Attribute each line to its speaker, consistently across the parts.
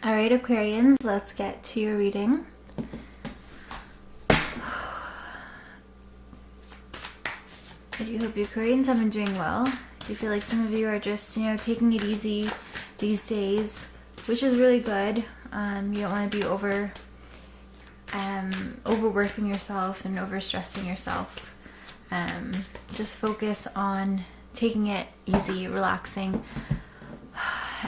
Speaker 1: Alright, Aquarians, let's get to your reading. I do hope you Aquarians have been doing well. I feel like some of you are just, taking it easy these days, which is really good. You don't want to be overworking yourself and overstressing yourself. Just focus on taking it easy, relaxing,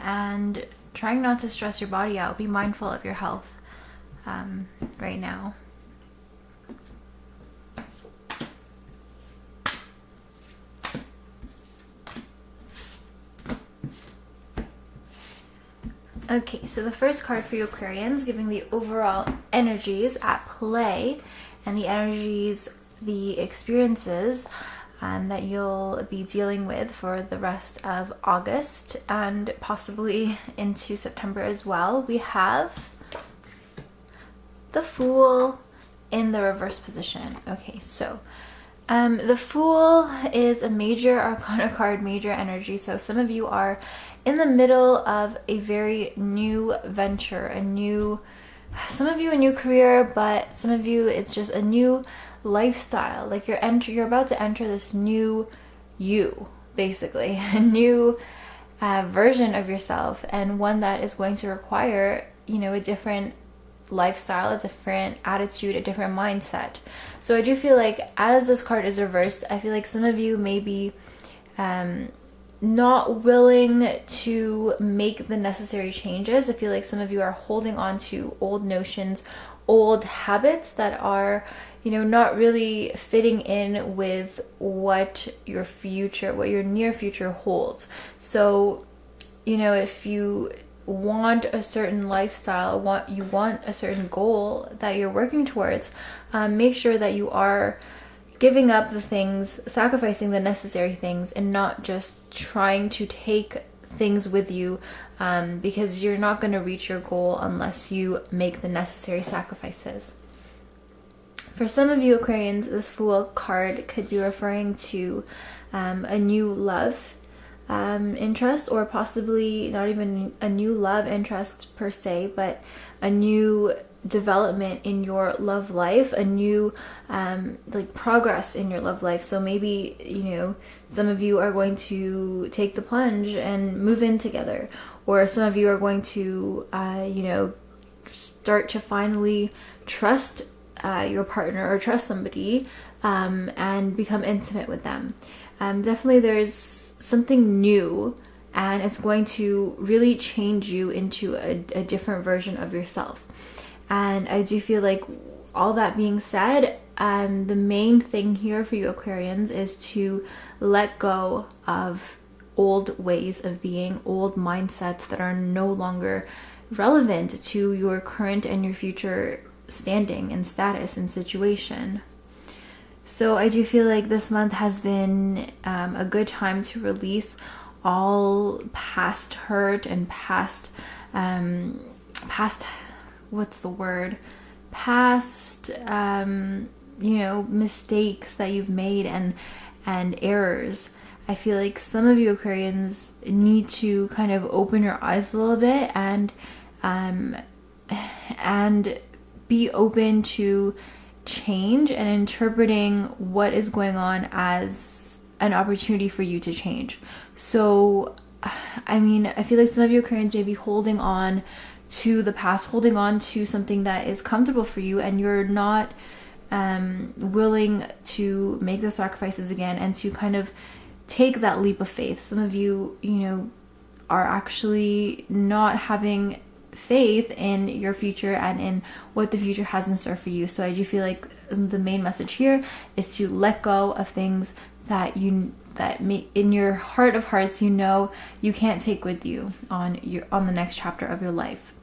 Speaker 1: and trying not to stress your body out. Be mindful of your health right now. Okay, so the first card for you Aquarians, giving the overall energies at play and the energies, the experiences that you'll be dealing with for the rest of August and possibly into September as well. We have the Fool in the reverse position. Okay, so the Fool is a major arcana card, major energy. So some of you are in the middle of a very new venture, some of you a new career, but some of you it's just a new lifestyle. Like you're about to enter this new you, basically a new version of yourself, and one that is going to require a different lifestyle, a different attitude, a different mindset. So I do feel like as this card is reversed, I feel like some of you may be not willing to make the necessary changes. I feel like some of you are holding on to old notions, old habits that are not really fitting in with what your near future holds. So if you want a certain lifestyle, you want a certain goal that you're working towards, make sure that you are giving up the things, sacrificing the necessary things, and not just trying to take things with you, because you're not going to reach your goal unless you make the necessary sacrifices. For some of you Aquarians, this Fool card could be referring to a new love interest, or possibly not even a new love interest per se, but a new development in your love life, a new progress in your love life. So maybe some of you are going to take the plunge and move in together, or some of you are going to start to finally trust your partner or trust somebody and become intimate with them. Definitely there's something new, and it's going to really change you into a different version of yourself. And I do feel like, all that being said, the main thing here for you Aquarians is to let go of old ways of being, old mindsets that are no longer relevant to your current and your future standing and status and situation. So I do feel like this month has been a good time to release all past hurt and past mistakes that you've made and errors. I feel like some of you Aquarians need to kind of open your eyes a little bit and be open to change and interpreting what is going on as an opportunity for you to change. So I feel like some of you Aquarians may be holding on to the past, holding on to something that is comfortable for you, and you're not willing to make those sacrifices again and to kind of take that leap of faith. Some of you, are actually not having faith in your future and in what the future has in store for you. So I do feel like the main message here is to let go of things that in your heart of hearts you can't take with you on the next chapter of your life.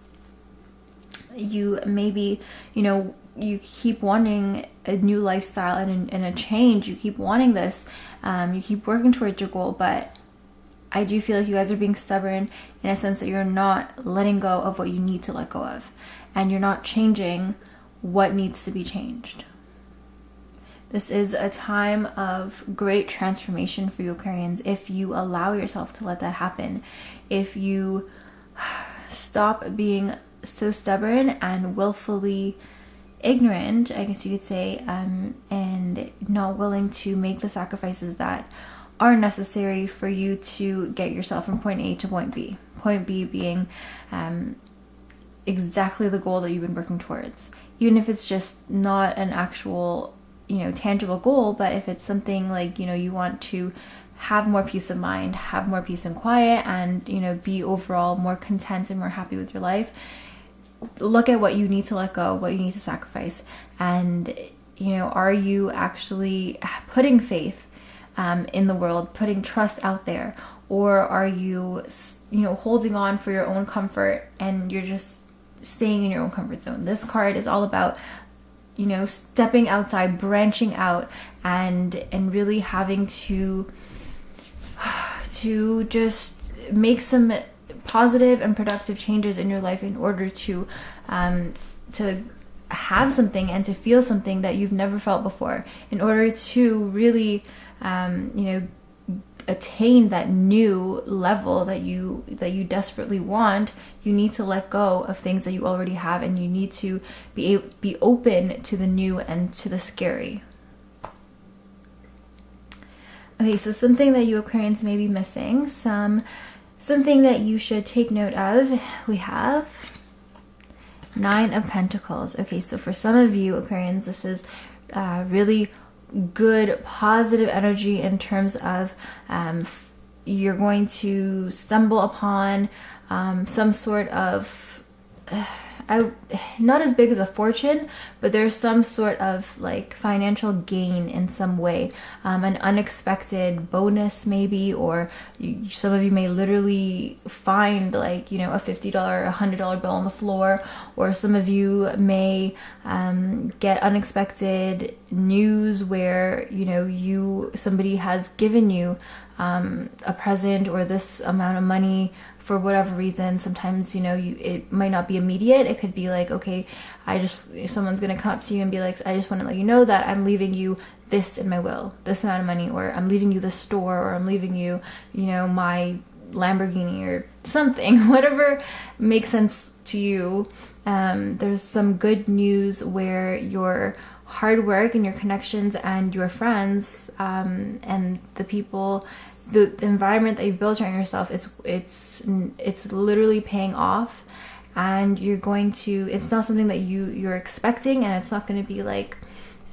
Speaker 1: You maybe you keep wanting a new lifestyle and a change. You keep wanting this. You keep working towards your goal, but I do feel like you guys are being stubborn in a sense that you're not letting go of what you need to let go of, and you're not changing what needs to be changed. This is a time of great transformation for you Aquarians if you allow yourself to let that happen. If you stop being so stubborn and willfully ignorant, I guess you could say, and not willing to make the sacrifices that are necessary for you to get yourself from point A to point B. Point B being exactly the goal that you've been working towards. Even if it's just not an actual, tangible goal, but if it's something like, you want to have more peace of mind, have more peace and quiet, and, be overall more content and more happy with your life, look at what you need to let go, what you need to sacrifice. And, are you actually putting faith in the world, putting trust out there? Or are you, holding on for your own comfort and you're just staying in your own comfort zone? This card is all about, stepping outside, branching out, and really having to just make some positive and productive changes in your life in order to have something and to feel something that you've never felt before. In order to really, attain that new level that you desperately want, you need to let go of things that you already have, and you need to be open to the new and to the scary. Okay, so something that you Aquarians may be missing, something that you should take note of, we have 9 of Pentacles. Okay, so for some of you Aquarians, this is really good, positive energy in terms of you're going to stumble upon some sort of not as big as a fortune, but there's some sort of like financial gain in some way, an unexpected bonus maybe, or some of you may literally find like, a $50, $100 bill on the floor, or some of you may get unexpected news where, somebody has given you a present or this amount of money for whatever reason. Sometimes, it might not be immediate. It could be like, okay, someone's going to come up to you and be like, I just want to let you know that I'm leaving you this in my will, this amount of money, or I'm leaving you the store, or I'm leaving you, my Lamborghini or something, whatever makes sense to you. There's some good news where your hard work and your connections and your friends, and the people, the environment that you've built around yourself, it's literally paying off, and you're going to, it's not something that you're expecting, and it's not going to be like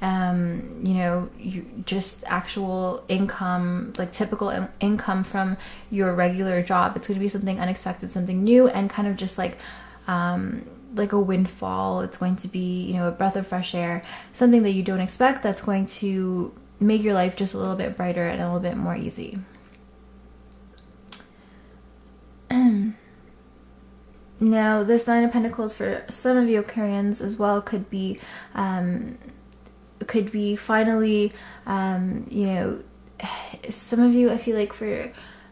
Speaker 1: you just actual income, like typical income from your regular job. It's going to be something unexpected, something new, and kind of just like a windfall. It's going to be, a breath of fresh air, something that you don't expect, that's going to make your life just a little bit brighter and a little bit more easy. Now, this 9 of Pentacles for some of you Aquarians as well could be finally, some of you, I feel like for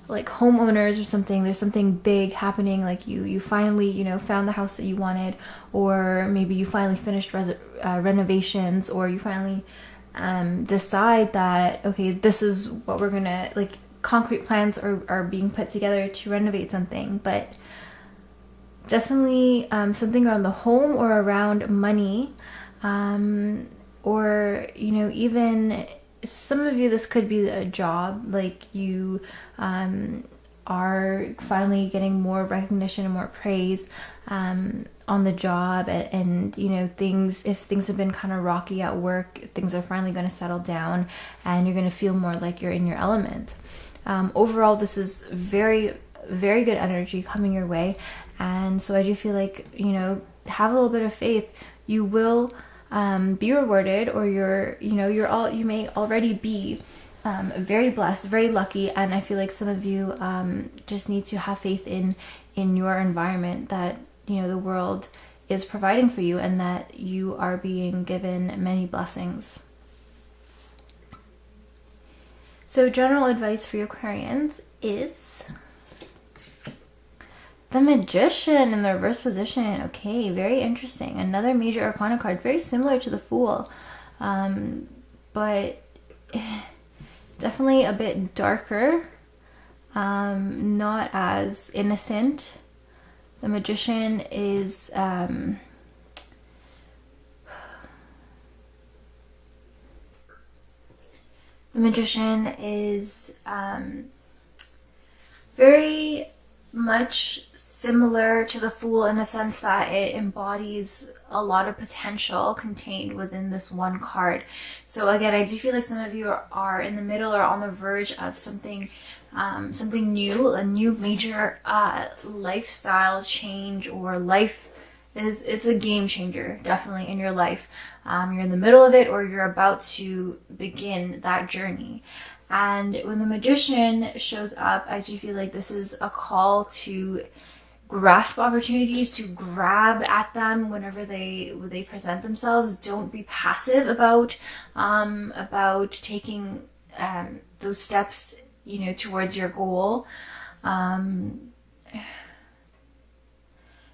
Speaker 1: like homeowners or something, there's something big happening, like you finally, found the house that you wanted, or maybe you finally finished renovations, or you finally decide that, okay, this is what we're gonna, like concrete plans are being put together to renovate something. But definitely something around the home or around money, or even some of you, this could be a job, like you are finally getting more recognition and more praise on the job, and if things have been kind of rocky at work, things are finally going to settle down, and you're going to feel more like you're in your element. Overall, this is very, very good energy coming your way, and so I do feel like, have a little bit of faith. You will be rewarded, or you may already be very blessed, very lucky, and I feel like some of you just need to have faith in your environment, that the world is providing for you, and that you are being given many blessings. So general advice for your Aquarians is the Magician in the reverse position. Okay, very interesting. Another major arcana card, very similar to the Fool, but definitely a bit darker, not as innocent, The Magician is very much similar to the Fool in a sense that it embodies a lot of potential contained within this one card. So again, I do feel like some of you are in the middle or on the verge of something new, a new major lifestyle change, or it's a game changer definitely in your life. You're in the middle of it, or you're about to begin that journey. And when the Magician shows up, I do feel like this is a call to grasp opportunities, to grab at them whenever they present themselves. Don't be passive about taking those steps, towards your goal.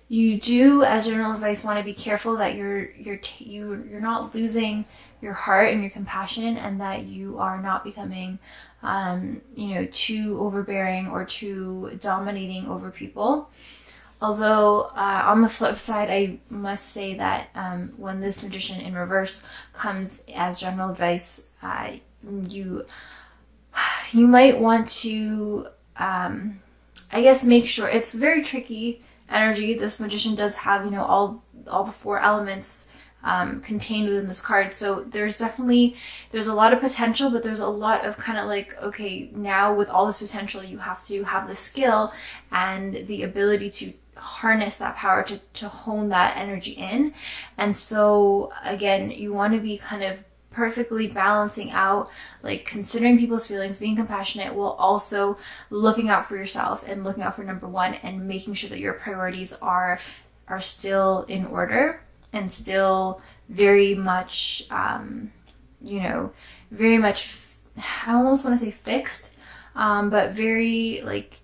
Speaker 1: You do, as general advice, want to be careful that you're not losing your heart and your compassion, and that you are not becoming too overbearing or too dominating over people. Although on the flip side, I must say that when this Magician in reverse comes as general advice, you might want to make sure. It's very tricky energy. This Magician does have all the 4 elements contained within this card. So there's a lot of potential, but there's a lot of kind of like, okay, now with all this potential, you have to have the skill and the ability to harness that power to hone that energy in. And so again, you want to be kind of perfectly balancing out, like considering people's feelings, being compassionate, while also looking out for yourself and looking out for number 1, and making sure that your priorities are still in order and still very much, very much, I almost want to say fixed, but very like,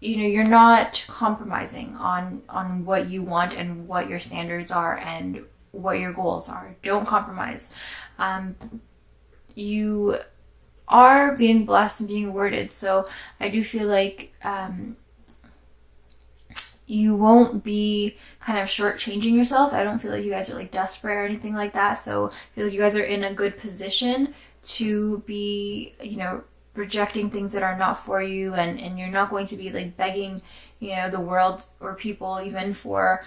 Speaker 1: you're not compromising on what you want and what your standards are and what your goals are. Don't compromise. You are being blessed and being awarded. So I do feel like you won't be kind of shortchanging yourself. I don't feel like you guys are like desperate or anything like that. So I feel like you guys are in a good position to be, rejecting things that are not for you, and you're not going to be like begging, the world or people even for,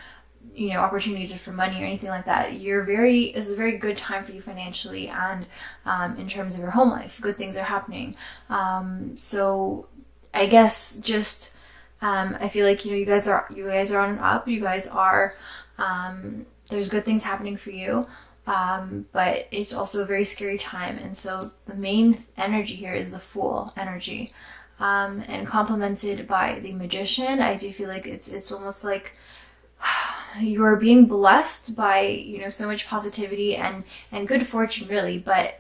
Speaker 1: opportunities or for money or anything like that. This is a very good time for you financially, and in terms of your home life, good things are happening. So I guess just I feel like you guys are on and up. You guys are there's good things happening for you, but it's also a very scary time. And so the main energy here is the Fool energy, and complemented by the Magician. I do feel like it's almost like you're being blessed by so much positivity and good fortune, really. But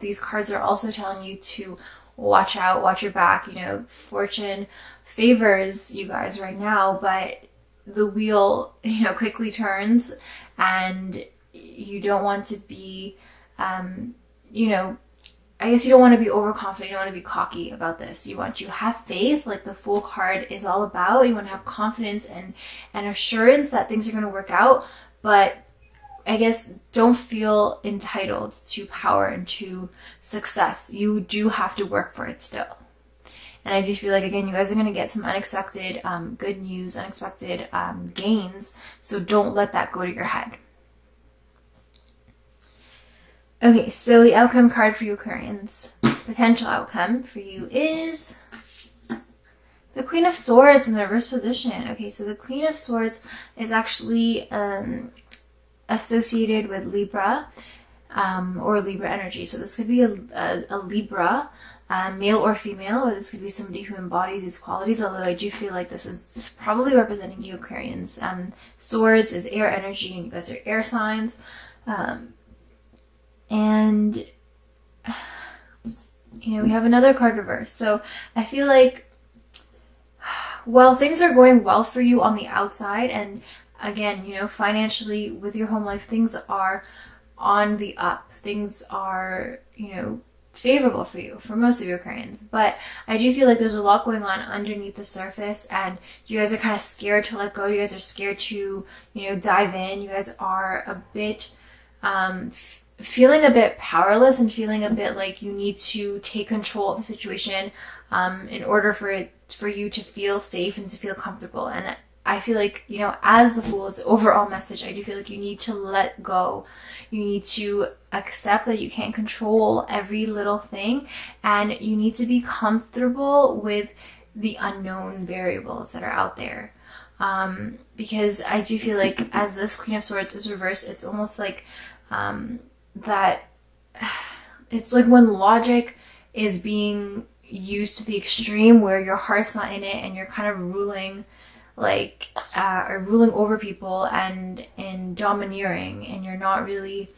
Speaker 1: these cards are also telling you to watch out, watch your back. Fortune favors you guys right now, but the wheel quickly turns, and you don't want to be I guess you don't want to be overconfident. You don't want to be cocky about this. You want to have faith, like the Fool card is all about. You want to have confidence and assurance that things are going to work out. But I guess don't feel entitled to power and to success. You do have to work for it still. And I do feel like, again, you guys are going to get some unexpected good news, unexpected gains. So don't let that go to your head. Okay, so the outcome card for you Aquarians, potential outcome for you is the Queen of Swords in the reverse position. Okay, so the Queen of Swords is actually associated with Libra or Libra energy. So this could be a Libra, male or female, or this could be somebody who embodies these qualities, although I do feel like this is probably representing you Aquarians. Swords is air energy, and you guys are air signs. And we have another card reverse. So I feel like while things are going well for you on the outside, and again, financially with your home life, things are on the up. Things are, favorable for you, for most of your Aquarians. But I do feel like there's a lot going on underneath the surface, and you guys are kind of scared to let go. You guys are scared to, dive in. You guys are a bit, feeling a bit powerless and feeling a bit like you need to take control of the situation, in order for you to feel safe and to feel comfortable. And I feel like, as the Fool's overall message, I do feel like you need to let go. You need to accept that you can't control every little thing, and you need to be comfortable with the unknown variables that are out there. Because I do feel like as this Queen of Swords is reversed, it's almost like that it's like when logic is being used to the extreme where your heart's not in it and you're kind of ruling or ruling over people and domineering, and you're not really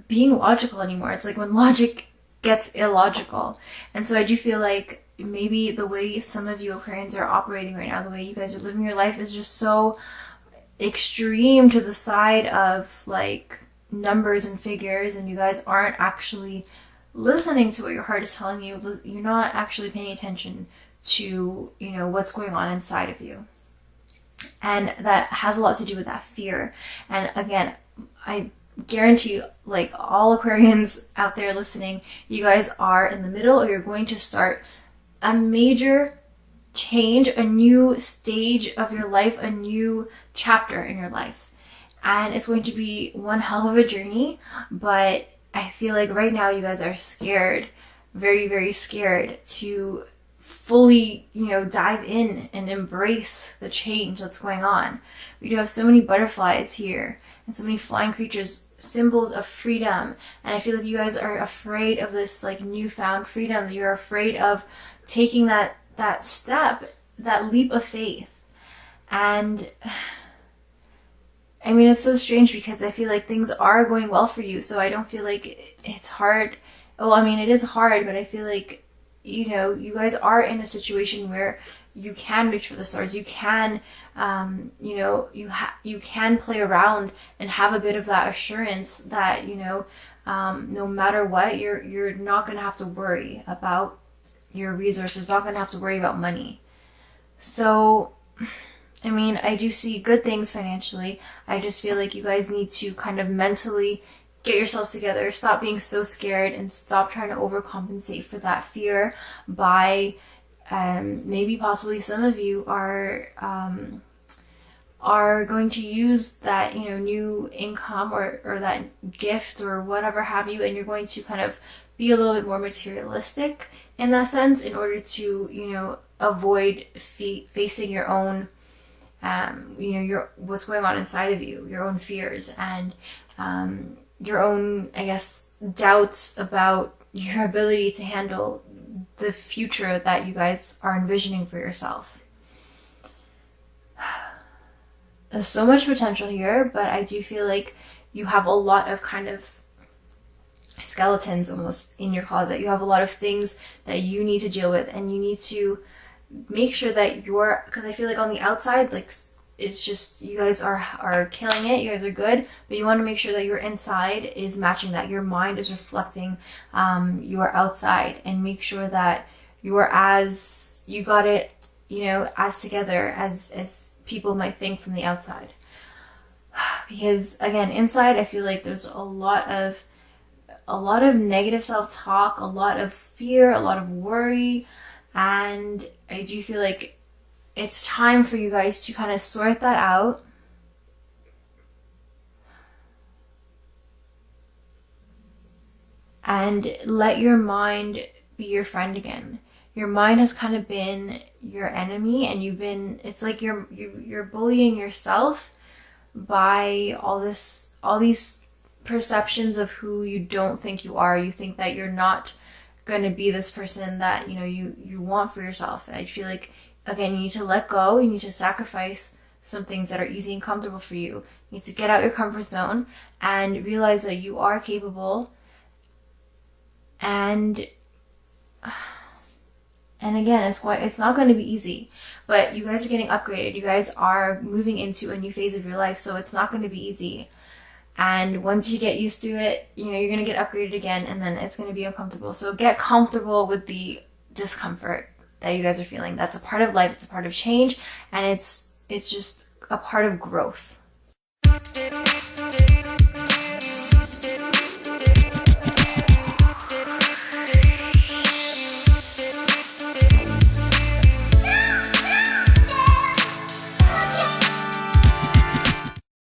Speaker 1: being logical anymore. It's like when logic gets illogical. And so I do feel like maybe the way some of you Aquarians are operating right now, the way you guys are living your life, is just so extreme to the side of like numbers and figures, and you guys aren't actually listening to what your heart is telling you. You're not actually paying attention to, what's going on inside of you. And that has a lot to do with that fear. And again, I guarantee you, like all Aquarians out there listening, you guys are in the middle, or you're going to start a major change, a new stage of your life, a new chapter in your life. And it's going to be one hell of a journey, but I feel like right now you guys are scared, very, very scared to fully, dive in and embrace the change that's going on. We do have so many butterflies here and so many flying creatures, symbols of freedom. And I feel like you guys are afraid of this like newfound freedom. You're afraid of taking that step, that leap of faith. And I mean, it's so strange because I feel like things are going well for you. So I don't feel like it's hard. Well, I mean, it is hard, but I feel like, you guys are in a situation where you can reach for the stars. You can, you can play around and have a bit of that assurance that, no matter what, you're not going to have to worry about your resources, not going to have to worry about money. So, I mean, I do see good things financially. I just feel like you guys need to kind of mentally get yourselves together, stop being so scared, and stop trying to overcompensate for that fear by maybe possibly some of you are going to use that, new income or that gift or whatever have you, and you're going to kind of be a little bit more materialistic in that sense in order to, avoid facing your own your what's going on inside of you, your own fears and your own, I guess, doubts about your ability to handle the future that you guys are envisioning for yourself. There's so much potential here, but I do feel like you have a lot of kind of skeletons almost in your closet. You have a lot of things that you need to deal with, and you need to make sure that because I feel like on the outside, like, it's just, you guys are killing it, you guys are good, but you want to make sure that your inside is matching that, your mind is reflecting your outside, and make sure that you got it, as together as people might think from the outside. Because again, inside, I feel like there's a lot of negative self-talk, a lot of fear, a lot of worry, and I do feel like it's time for you guys to kind of sort that out. And let your mind be your friend again. Your mind has kind of been your enemy, and it's like you're bullying yourself by all these perceptions of who you don't think you are. You think that you're not going to be this person that, you want for yourself. I feel like, again, you need to let go. You need to sacrifice some things that are easy and comfortable for you. You need to get out your comfort zone and realize that you are capable. And again, it's not going to be easy, but you guys are getting upgraded. You guys are moving into a new phase of your life, so it's not going to be easy. And once you get used to it, you know, you're going to get upgraded again, and then it's going to be uncomfortable. So get comfortable with the discomfort that you guys are feeling. That's a part of life. It's a part of change, and it's just a part of growth.